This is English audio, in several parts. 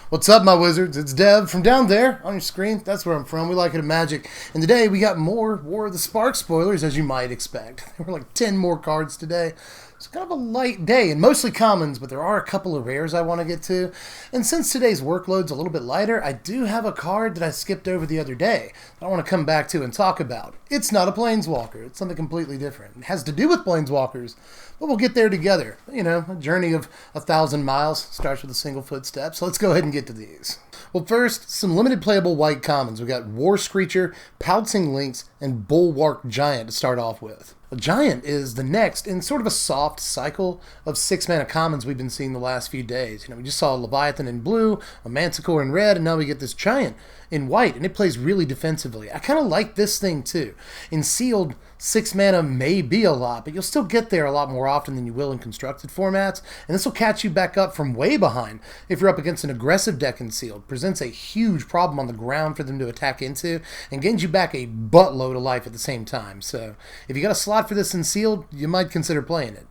What's up, my wizards? It's Dev from down there on your screen. That's where I'm from. We like it in Magic. And today we got more War of the Spark spoilers, as you might expect. There were like 10 more cards today. It's kind of a light day, and mostly commons, but there are a couple of rares I want to get to. And since today's workload's a little bit lighter, I do have a card that I skipped over the other day that I want to come back to and talk about. It's not a Planeswalker. It's something completely different. It has to do with Planeswalkers, but we'll get there together. You know, a journey of 1,000 miles starts with a single footstep, so let's go ahead and get to these. Well, first, some limited playable white commons. We got War Screecher, Pouncing Lynx, and Bulwark Giant to start off with. A Giant is the next in sort of a soft cycle of 6-mana commons we've been seeing the last few days. You know, we just saw a Leviathan in blue, a Manticore in red, and now we get this Giant in white, and it plays really defensively. I kind of like this thing too. In Sealed, 6 mana may be a lot, but you'll still get there a lot more often than you will in constructed formats, and this will catch you back up from way behind if you're up against an aggressive deck in Sealed. Presents a huge problem on the ground for them to attack into, and gains you back a buttload of life at the same time. So if you got a slot for this in Sealed, you might consider playing it.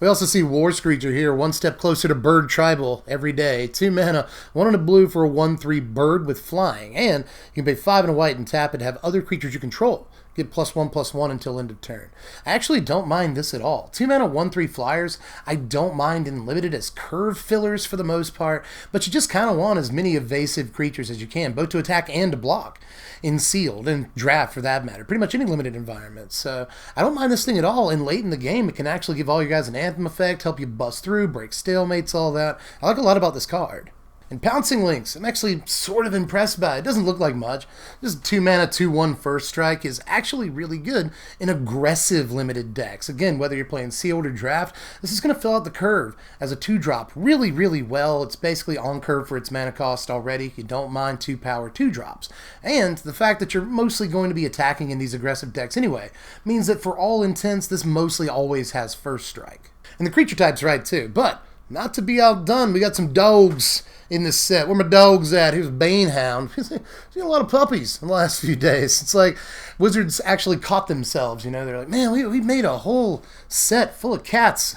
We also see War Screecher here, one step closer to Bird Tribal every day. 2 mana, 1 and a blue for a 1/3 bird with flying. And you can pay 5 and a white and tap it to have other creatures you control get +1/+1 until end of turn. I actually don't mind this at all. 2 mana, 1/3 flyers, I don't mind in limited as curve fillers for the most part, but you just kind of want as many evasive creatures as you can, both to attack and to block in Sealed, and Draft for that matter, pretty much any limited environment. So I don't mind this thing at all, and late in the game it can actually give all you guys an Anthem effect, help you bust through, break stalemates, all that. I like a lot about this card. And Pouncing Lynx, I'm actually sort of impressed by it. It doesn't look like much. Just 2 mana, 2/1 first strike is actually really good in aggressive limited decks. Again, whether you're playing Sealed or Draft, this is going to fill out the curve as a 2-drop really, really well. It's basically on curve for its mana cost already. You don't mind 2-power 2-drops. And the fact that you're mostly going to be attacking in these aggressive decks anyway means that for all intents, this mostly always has first strike. And the creature type's right too, but not to be outdone, we got some dogs in this set. Where my dogs at? Here's Bane Hound. Seen a lot of puppies in the last few days. It's like Wizards actually caught themselves, you know. They're like, man, we made a whole set full of cats.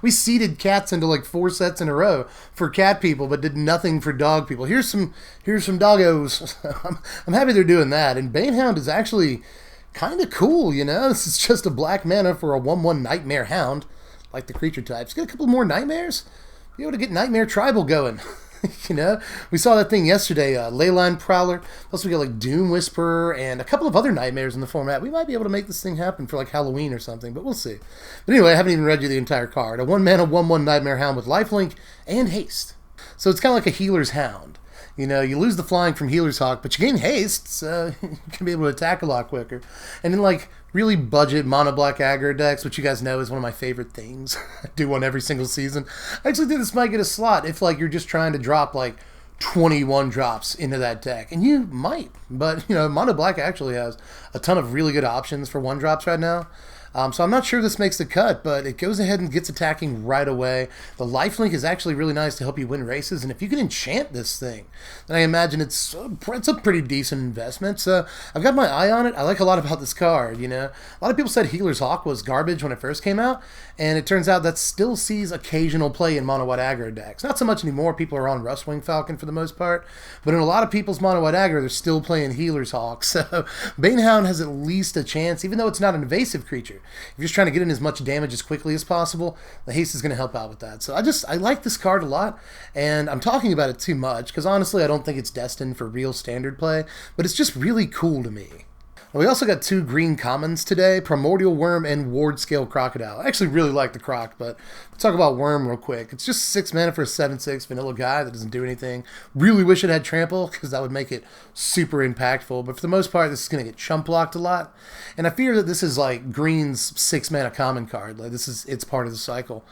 We seeded cats into like 4 sets in a row for cat people, but did nothing for dog people. Here's some doggos. I'm happy they're doing that. And Bane Hound is actually kind of cool, you know. This is just a black mana for a 1/1 Nightmare Hound, like the creature types. Get a couple more nightmares. Be able to get Nightmare Tribal going. You know, we saw that thing yesterday, Leyline Prowler. Plus we got like Doom Whisperer and a couple of other nightmares in the format. We might be able to make this thing happen for like Halloween or something, but we'll see. But anyway, I haven't even read you the entire card. A 1 mana, 1/1 Nightmare Hound with lifelink and haste. So it's kind of like a Healer's Hound. You know, you lose the flying from Healer's Hawk, but you gain haste, so you can be able to attack a lot quicker. And then, like, really budget mono-black aggro decks, which you guys know is one of my favorite things. I do one every single season. I actually think this might get a slot if, like, you're just trying to drop, like, 21 drops into that deck. And you might, but, you know, mono-black actually has a ton of really good options for 1-drops right now. So I'm not sure this makes the cut, but it goes ahead and gets attacking right away. The lifelink is actually really nice to help you win races, and if you can enchant this thing, then I imagine it's a pretty decent investment. So I've got my eye on it. I like a lot about this card, you know. A lot of people said Healer's Hawk was garbage when it first came out, and it turns out that still sees occasional play in mono-white aggro decks. Not so much anymore. People are on Rustwing Falcon for the most part, but in a lot of people's mono-white aggro, they're still playing Healer's Hawk. So Bane Hound has at least a chance, even though it's not an invasive creature. If you're just trying to get in as much damage as quickly as possible, the haste is going to help out with that. So I like this card a lot, and I'm talking about it too much because honestly I don't think it's destined for real standard play, but it's just really cool to me. We also got 2 green commons today, Primordial Worm and Ward Scale Crocodile. I actually really like the Croc, but let's talk about Worm real quick. It's just 6 mana for a 7/6 vanilla guy that doesn't do anything. Really wish it had Trample, because that would make it super impactful, but for the most part, this is going to get chump blocked a lot. And I fear that this is like green's 6 mana common card. Like it's part of the cycle.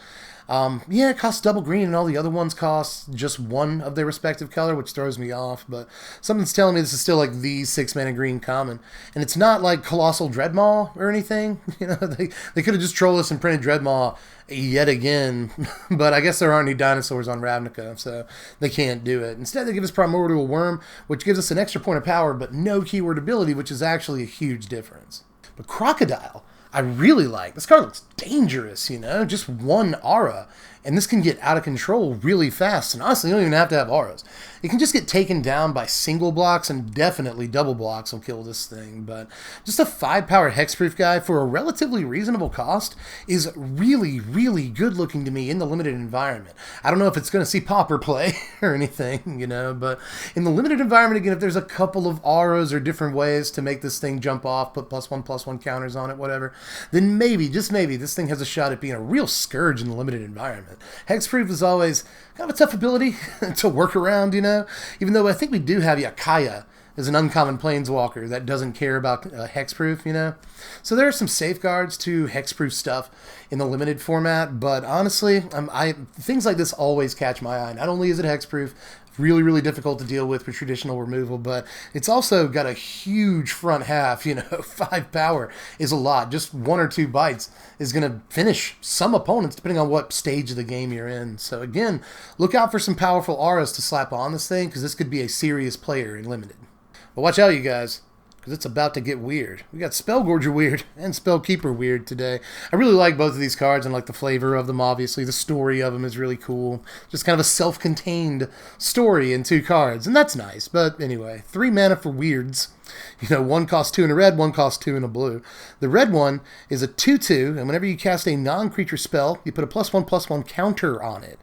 Yeah, it costs double green, and all the other ones cost just 1 of their respective color, which throws me off, but something's telling me this is still like the 6 mana green common. And it's not like Colossal Dreadmaw or anything. You know, they could have just trolled us and printed Dreadmaw yet again, but I guess there aren't any dinosaurs on Ravnica, so they can't do it. Instead, they give us Primordial Worm, which gives us an extra point of power, but no keyword ability, which is actually a huge difference. But Crocodile, I really like. This card looks dangerous, you know, just 1 aura, and this can get out of control really fast, and honestly, you don't even have to have auras. It can just get taken down by single blocks, and definitely double blocks will kill this thing. But just a 5-power hexproof guy for a relatively reasonable cost is really, really good looking to me in the limited environment. I don't know if it's going to see Pauper play or anything, you know, but in the limited environment, again, if there's a couple of auras or different ways to make this thing jump off, put +1/+1 counters on it, whatever, then maybe, just maybe, this thing has a shot at being a real scourge in the limited environment. Hexproof is always kind of a tough ability to work around, you know, even though I think we do have Yakaya as an uncommon planeswalker that doesn't care about hexproof, you know. So there are some safeguards to hexproof stuff in the limited format, but honestly, things like this always catch my eye. Not only is it hexproof, really, really difficult to deal with traditional removal, but it's also got a huge front half, you know. 5 power is a lot. Just 1 or 2 bites is going to finish some opponents, depending on what stage of the game you're in. So again, look out for some powerful auras to slap on this thing, because this could be a serious player in limited. But watch out, you guys, because it's about to get weird. We got Spellgorger weird and Spellkeeper weird today. I really like both of these cards and like the flavor of them, obviously. The story of them is really cool. Just kind of a self-contained story in 2 cards, and that's nice. But anyway, 3 mana for weirds. You know, 1 costs 2 in a red, 1 costs 2 in a blue. The red one is a 2/2, and whenever you cast a non-creature spell, you put a +1/+1 counter on it.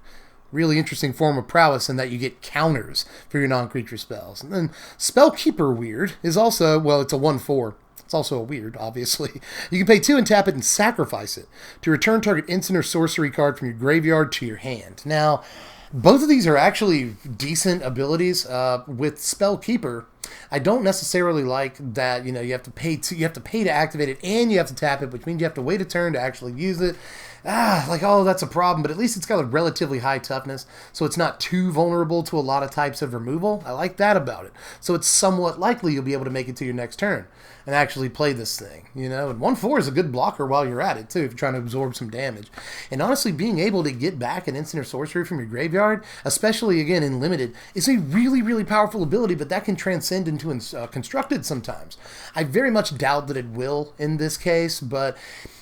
Really interesting form of prowess in that you get counters for your non-creature spells. And then Spellkeeper weird is also, well, it's a 1/4. It's also a weird, obviously. You can pay 2 and tap it and sacrifice it to return target instant or sorcery card from your graveyard to your hand. Now, both of these are actually decent abilities. With Spellkeeper, I don't necessarily like that, you know, you have to pay to activate it, and you have to tap it, which means you have to wait a turn to actually use it. Like, oh, that's a problem, but at least it's got a relatively high toughness, so it's not too vulnerable to a lot of types of removal. I like that about it. So it's somewhat likely you'll be able to make it to your next turn and actually play this thing, you know. And 1/4 is a good blocker while you're at it, too, if you're trying to absorb some damage. And honestly, being able to get back an instant or sorcery from your graveyard, especially, again, in limited, is a really, really powerful ability, but that can transcend into constructed sometimes. I very much doubt that it will in this case, but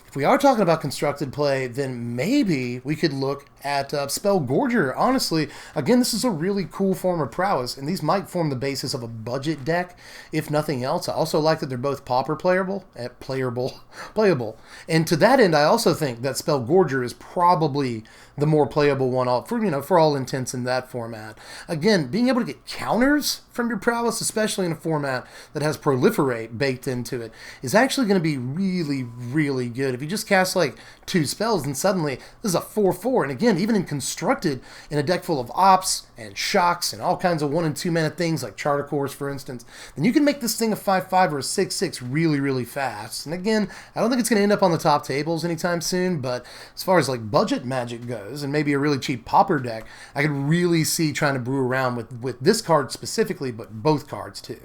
if we are talking about constructed play, then maybe we could look at Spellgorger. Honestly, again, this is a really cool form of prowess, and these might form the basis of a budget deck, if nothing else. I also like that they're both Pauper playable. And to that end, I also think that Spellgorger is probably the more playable one, for all intents in that format. Again, being able to get counters from your prowess, especially in a format that has Proliferate baked into it, is actually going to be really, really good. If you just cast like 2 spells, and suddenly this is a 4/4, and again, even in constructed, in a deck full of ops and shocks and all kinds of 1 and 2 mana things like Charter Course, for instance, then you can make this thing a 5/5 or a 6/6 really, really fast. And again, I don't think it's going to end up on the top tables anytime soon, but as far as like budget Magic goes, and maybe a really cheap Pauper deck, I could really see trying to brew around with this card specifically, but both cards too.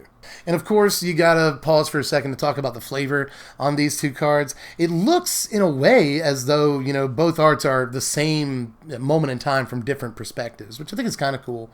And of course, you gotta pause for a second to talk about the flavor on these 2 cards. It looks, in a way, as though, you know, both arts are the same moment in time from different perspectives, which I think is kind of cool.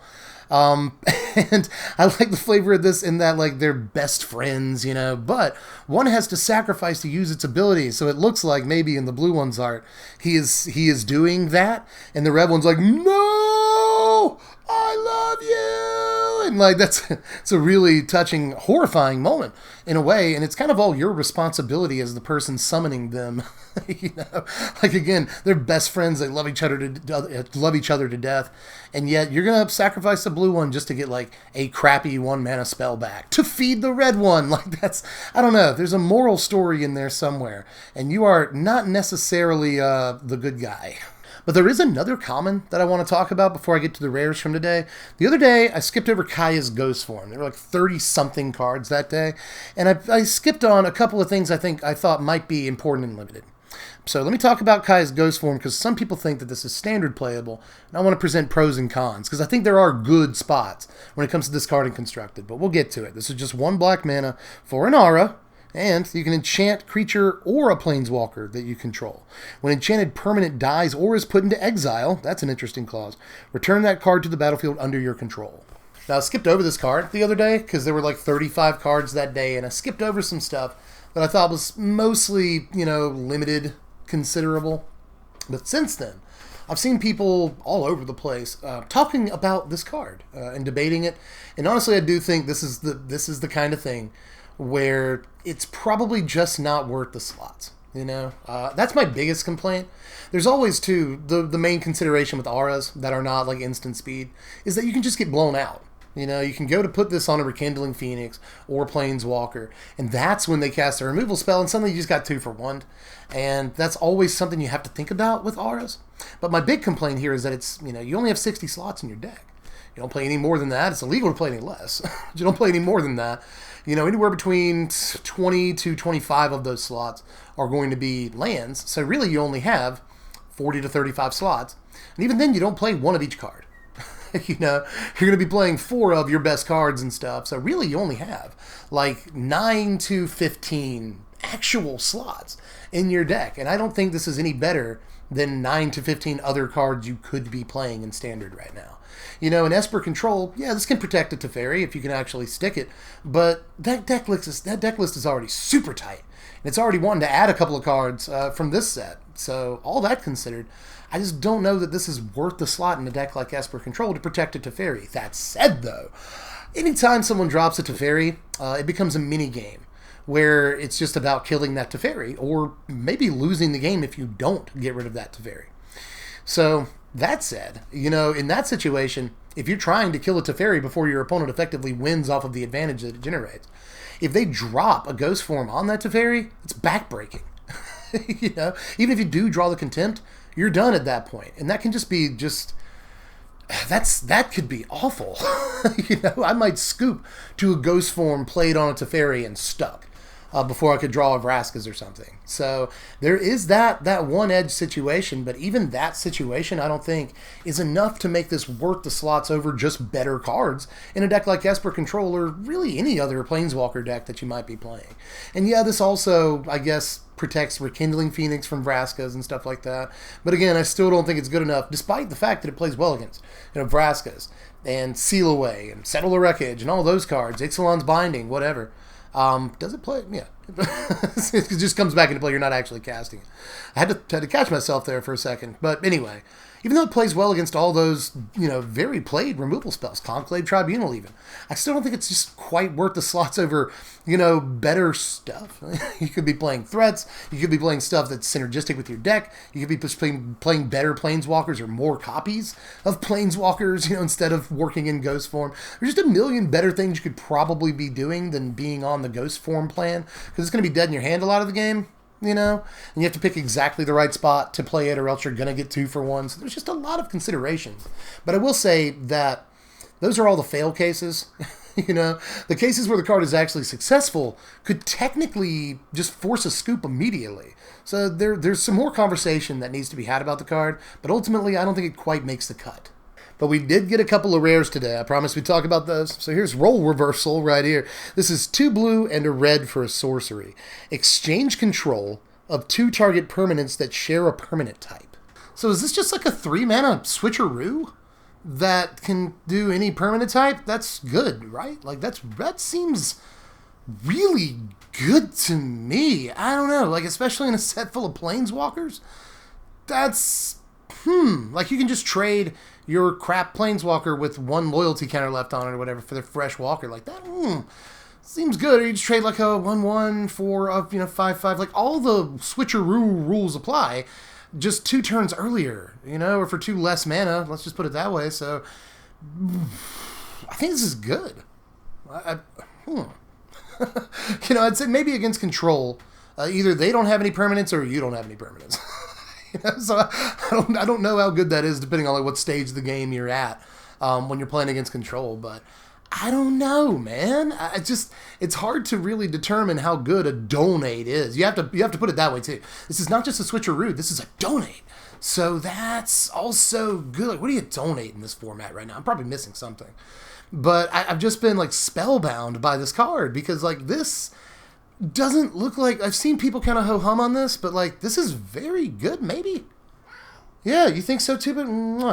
And I like the flavor of this in that, like, they're best friends, you know, but one has to sacrifice to use its ability, so it looks like maybe in the blue one's art, he is doing that, and the red one's like, no, I love you, and like, it's a really touching, horrifying moment in a way, and it's kind of all your responsibility as the person summoning them. You know, like, again, they're best friends, they love each other to death, and yet you're gonna sacrifice the blue one just to get like a crappy 1 mana spell back to feed the red one. Like, that's, I don't know, there's a moral story in there somewhere, and you are not necessarily the good guy. But there is another common that I want to talk about before I get to the rares from today. The other day, I skipped over Kaya's Ghost Form. There were like 30-something cards that day, and I skipped on a couple of things I thought might be important and limited. So let me talk about Kaya's Ghost Form, because some people think that this is standard playable, and I want to present pros and cons, because I think there are good spots when it comes to discarding constructed, but we'll get to it. This is just 1 black mana for an aura, and you can enchant creature or a planeswalker that you control. When enchanted permanent dies or is put into exile, that's an interesting clause, return that card to the battlefield under your control. Now, I skipped over this card the other day because there were like 35 cards that day, and I skipped over some stuff that I thought was mostly, you know, limited, considerable. But since then, I've seen people all over the place talking about this card and debating it. And honestly, I do think this is the kind of thing where it's probably just not worth the slots. You know, that's my biggest complaint. There's always the main consideration with auras that are not like instant speed is that you can just get blown out. You know, you can go to put this on a Rekindling Phoenix or Planeswalker, and that's when they cast a removal spell, and suddenly you just got 2 for 1. And that's always something you have to think about with auras. But my big complaint here is that it's, you know, you only have 60 slots in your deck. You don't play any more than that. It's illegal to play any less. You don't play any more than that. You know, anywhere between 20 to 25 of those slots are going to be lands. So really you only have 40 to 35 slots. And even then you don't play 1 of each card. You know, you're going to be playing 4 of your best cards and stuff. So really you only have like 9 to 15 actual slots in your deck. And I don't think this is any better than 9 to 15 other cards you could be playing in Standard right now. You know, in Esper Control, yeah, this can protect a Teferi if you can actually stick it. But that deck list is already super tight. And it's already wanting to add a couple of cards from this set. So all that considered, I just don't know that this is worth the slot in a deck like Esper Control to protect a Teferi. That said, though, anytime someone drops a Teferi, it becomes a mini game where it's just about killing that Teferi, or maybe losing the game if you don't get rid of that Teferi. So that said, you know, in that situation, if you're trying to kill a Teferi before your opponent effectively wins off of the advantage that it generates, if they drop a Ghost Form on that Teferi, it's backbreaking. You know, even if you do draw the Contempt, you're done at that point. And that can just be that could be awful. You know, I might scoop to a Ghost Form played on a Teferi and stuck before I could draw a Vraska's or something. So there is that one edge situation, but even that situation I don't think is enough to make this worth the slots over just better cards in a deck like Esper Control or really any other Planeswalker deck that you might be playing. And yeah, this also, I guess, protects Rekindling Phoenix from Vraska's and stuff like that. But again, I still don't think it's good enough, despite the fact that it plays well against, you know, Vraska's and Seal Away and Settle the Wreckage and all those cards, Ixalan's Binding, whatever. Does it play? Yeah. It just comes back into play. You're not actually casting it. I had to catch myself there for a second. But anyway, even though it plays well against all those, you know, very played removal spells, Conclave Tribunal even, I still don't think it's just quite worth the slots over, you know, better stuff. You could be playing threats. You could be playing stuff that's synergistic with your deck. You could be playing better Planeswalkers or more copies of Planeswalkers, you know, instead of working in Ghost Form. There's just a million better things you could probably be doing than being on the Ghost Form plan, because it's going to be dead in your hand a lot of the game. You know, and you have to pick exactly the right spot to play it, or else you're going to get 2 for 1. So there's just a lot of considerations. But I will say that those are all the fail cases. You know, the cases where the card is actually successful could technically just force a scoop immediately. So there's some more conversation that needs to be had about the card, but ultimately I don't think it quite makes the cut. But we did get a couple of rares today. I promised we'd talk about those. So here's Role Reversal right here. This is 2 blue and a red for a sorcery. Exchange control of 2 target permanents that share a permanent type. So is this just like a 3-mana switcheroo that can do any permanent type? That's good, right? Like that seems really good to me. I don't know, like especially in a set full of Planeswalkers. That's like you can just trade your crap Planeswalker with 1 loyalty counter left on it or whatever for the fresh walker. Like that, seems good. Or you just trade like a 1/1 for a 5/5. Like all the switcheroo rules apply, just 2 turns earlier, you know, or for 2 less mana. Let's just put it that way. So I think this is good. You know, I'd say maybe against control, either they don't have any permanents or you don't have any permanents. You know, so I don't know how good that is depending on like what stage of the game you're at when you're playing against control, but I don't know, man. It's hard to really determine how good a donate is. You have to put it that way too. This is not just a switcheroo. This is a donate. So that's also good. Like, what do you donate in this format right now? I'm probably missing something, but I've just been like spellbound by this card because like this doesn't look like, I've seen people kind of ho-hum on this, but like this is very good, maybe. Yeah, you think so too? But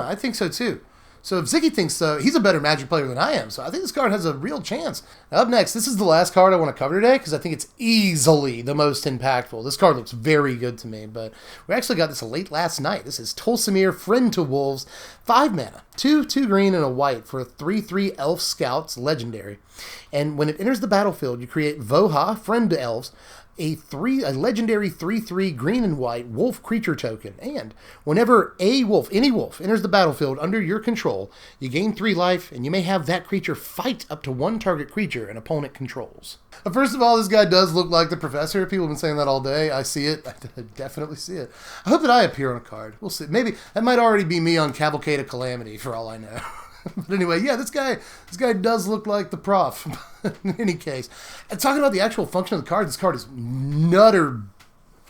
I think so too. So if Ziggy thinks so, he's a better Magic player than I am. So I think this card has a real chance. Now, up next, this is the last card I want to cover today because I think it's easily the most impactful. This card looks very good to me, but we actually got this late last night. This is Tolsimir, Friend to Wolves, 5 mana, 2 green and a white for a 3/3 Elf Scouts legendary. And when it enters the battlefield, you create Voha, Friend to Elves, a legendary 3/3 green and white wolf creature token. And whenever a wolf, any wolf, enters the battlefield under your control, you gain 3 life, and you may have that creature fight up to 1 target creature an opponent controls. First of all, this guy does look like the Professor. People have been saying that all day. I see it. I definitely see it. I hope that I appear on a card. We'll see. Maybe that might already be me on Cavalcade of Calamity, for all I know. But anyway, yeah, this guy does look like the Prof. In any case, and talking about the actual function of the card, this card is nutter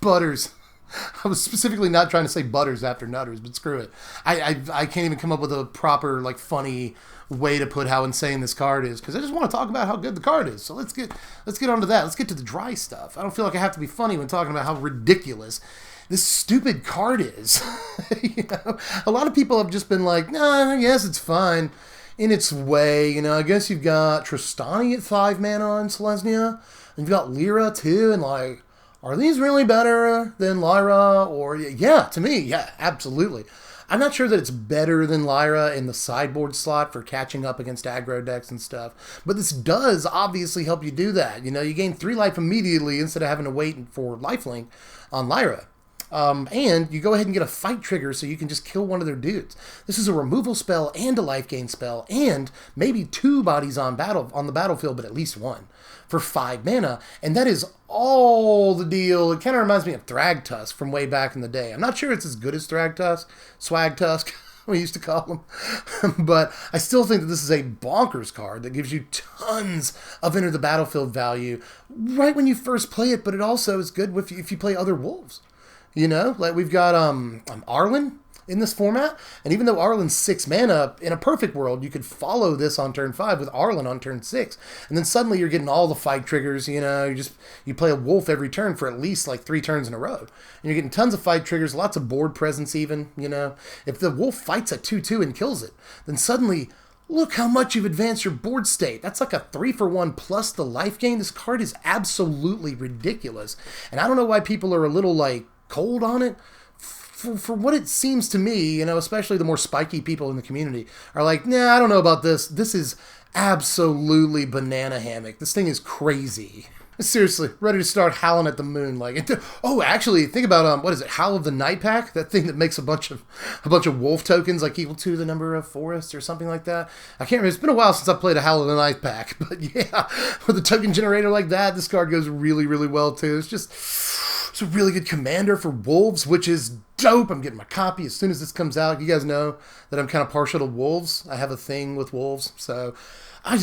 butters. I was specifically not trying to say butters after nutters, but screw it. I can't even come up with a proper, like, funny way to put how insane this card is, because I just want to talk about how good the card is. So let's get onto that. Let's get to the dry stuff. I don't feel like I have to be funny when talking about how ridiculous this stupid card is. A lot of people have just been like, nah, I guess it's fine in its way. I guess you've got Tristani at 5 mana on Selesnya, and you've got Lyra too, and like, are these really better than Lyra? Or, yeah, to me, yeah, absolutely. I'm not sure that it's better than Lyra in the sideboard slot for catching up against aggro decks and stuff, but this does obviously help you do that. You gain 3 life immediately instead of having to wait for lifelink on Lyra. And you go ahead and get a fight trigger so you can just kill one of their dudes. This is a removal spell and a life gain spell, and maybe 2 bodies on the battlefield, but at least 1 for 5 mana, and that is all the deal. It kind of reminds me of Thragtusk from way back in the day. I'm not sure it's as good as Thragtusk, Swagtusk, we used to call them, but I still think that this is a bonkers card that gives you tons of enter the battlefield value right when you first play it, but it also is good if you play other wolves. Like we've got Arlen in this format, and even though Arlen's 6 mana, in a perfect world, you could follow this on turn 5 with Arlen on turn 6, and then suddenly you're getting all the fight triggers. You play a wolf every turn for at least like 3 turns in a row, and you're getting tons of fight triggers, lots of board presence even. If the wolf fights a 2/2 and kills it, then suddenly, look how much you've advanced your board state. That's like a 3-for-1 plus the life gain. This card is absolutely ridiculous, and I don't know why people are a little like cold on it. For what it seems to me, especially the more spiky people in the community are like, nah, I don't know about this. This is absolutely banana hammock. This thing is crazy. Seriously, ready to start howling at the moon. Actually, think about what is it? Howl of the Night Pack, that thing that makes a bunch of wolf tokens like equal to the number of forests or something like that. I can't remember. It's been a while since I played a Howl of the Night Pack, but yeah, with a token generator like that, this card goes really, really well too. It's a really good commander for wolves, which is dope. I'm getting my copy as soon as this comes out. You guys know that I'm kind of partial to wolves. I have a thing with wolves, so I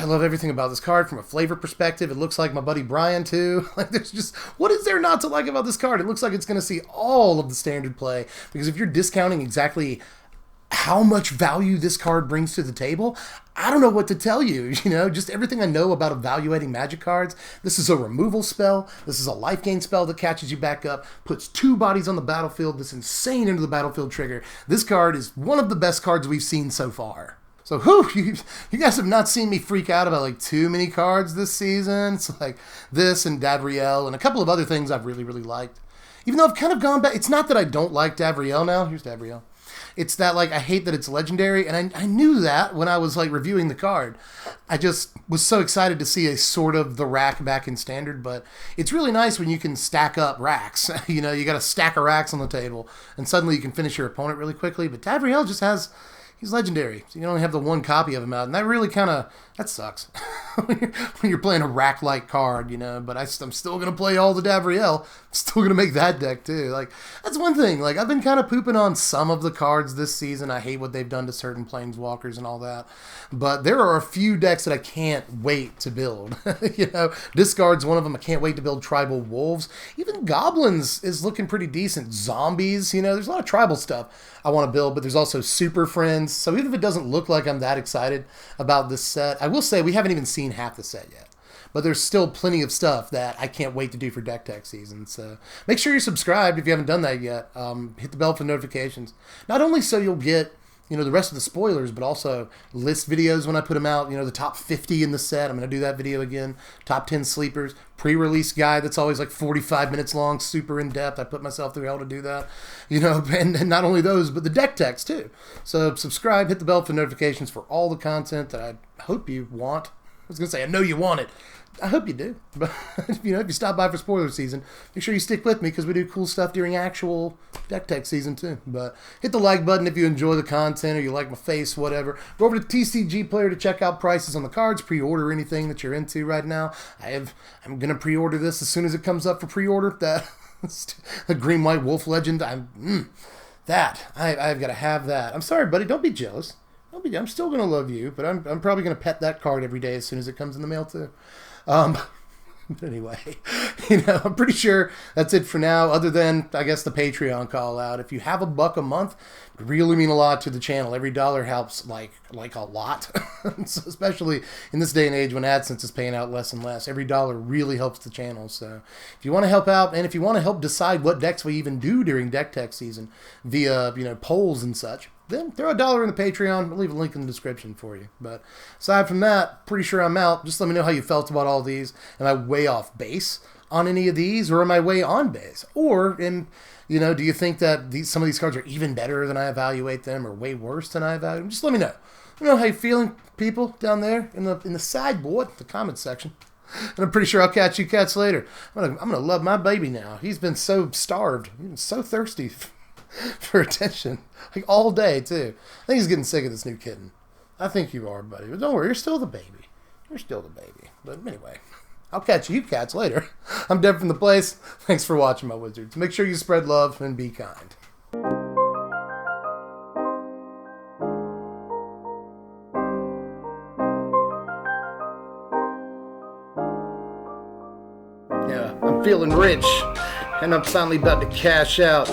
love everything about this card from a flavor perspective. It looks like my buddy Brian too. What is there not to like about this card? It looks like it's going to see all of the standard play, because if you're discounting exactly how much value this card brings to the table, I don't know what to tell you. Just everything I know about evaluating Magic cards. This is a removal spell. This is a life gain spell that catches you back up, puts 2 bodies on the battlefield, this insane into the battlefield trigger. This card is one of the best cards we've seen so far. So, you guys have not seen me freak out about like too many cards this season. It's like this and Davriel and a couple of other things I've really, really liked. Even though I've kind of gone back. It's not that I don't like Davriel now. Here's Davriel. It's that, like, I hate that it's legendary, and I knew that when I was, like, reviewing the card. I just was so excited to see a sort of the rack back in standard, but it's really nice when you can stack up racks. You got a stack of racks on the table, and suddenly you can finish your opponent really quickly, but Davriel just he's legendary, so you only have the 1 copy of him out, and that really that sucks when you're playing a rack-like card, but I'm still going to play all the Davriel. I'm still going to make that deck, too. Like, that's one thing. Like, I've been kind of pooping on some of the cards this season. I hate what they've done to certain Planeswalkers and all that, but there are a few decks that I can't wait to build. Discard's one of them. I can't wait to build Tribal Wolves. Even Goblins is looking pretty decent. Zombies, there's a lot of tribal stuff I want to build, but there's also Super Friends, so even if it doesn't look like I'm that excited about this set, I will say we haven't even seen half the set yet. But there's still plenty of stuff that I can't wait to do for Deck Tech season. So make sure you're subscribed if you haven't done that yet. Hit the bell for notifications. Not only so you'll get the rest of the spoilers, but also list videos when I put them out, the top 50 in the set. I'm going to do that video again. Top 10 sleepers, pre-release guide that's always like 45 minutes long, super in-depth. I put myself through hell to do that, and not only those, but the deck techs too. So subscribe, hit the bell for notifications for all the content that I hope you want. I was going to say, I know you want it. I hope you do. But, if you stop by for spoiler season, make sure you stick with me because we do cool stuff during actual deck tech season too. But hit the like button if you enjoy the content or you like my face, whatever. Go over to TCG Player to check out prices on the cards, pre-order anything that you're into right now. I'm going to pre-order this as soon as it comes up for pre-order. That the Green White Wolf Legend. I've got to have that. I'm sorry, buddy. Don't be jealous. I'm still going to love you, but I'm probably going to pet that card every day as soon as it comes in the mail too. But anyway, I'm pretty sure that's it for now, other than, I guess, the Patreon call out. If you have $1 a month, it would really mean a lot to the channel. Every dollar helps like a lot, so especially in this day and age when AdSense is paying out less and less. Every dollar really helps the channel. So if you want to help out, and if you want to help decide what decks we even do during deck tech season via, polls and such, then throw $1 in the Patreon. I'll leave a link in the description for you. But aside from that, pretty sure I'm out. Just let me know how you felt about all these. Am I way off base on any of these, or am I way on base? Or, do you think that some of these cards are even better than I evaluate them, or way worse than I evaluate them? Just let me know. Let me know how you're feeling, people, down there in the sideboard, the comments section. And I'm pretty sure I'll catch you cats later. I'm gonna love my baby now. He's been so starved. He's been so thirsty for attention, like all day too. I think he's getting sick of this new kitten. I think you are, buddy. But don't worry, you're still the baby. You're still the baby. But anyway, I'll catch you cats later. I'm Deb from the place. Thanks for watching, my wizards. Make sure you spread love and be kind. Yeah, I'm feeling rich, and I'm finally about to cash out.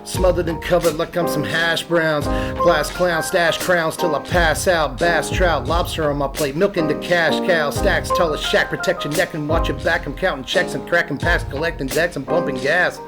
Smothered and covered like I'm some hash browns. Glass clown, stash crowns till I pass out. Bass, trout, lobster on my plate, milking the cash cow. Stacks tall as shack, protect your neck and watch your back. I'm counting checks and cracking packs, collecting decks and bumping gas.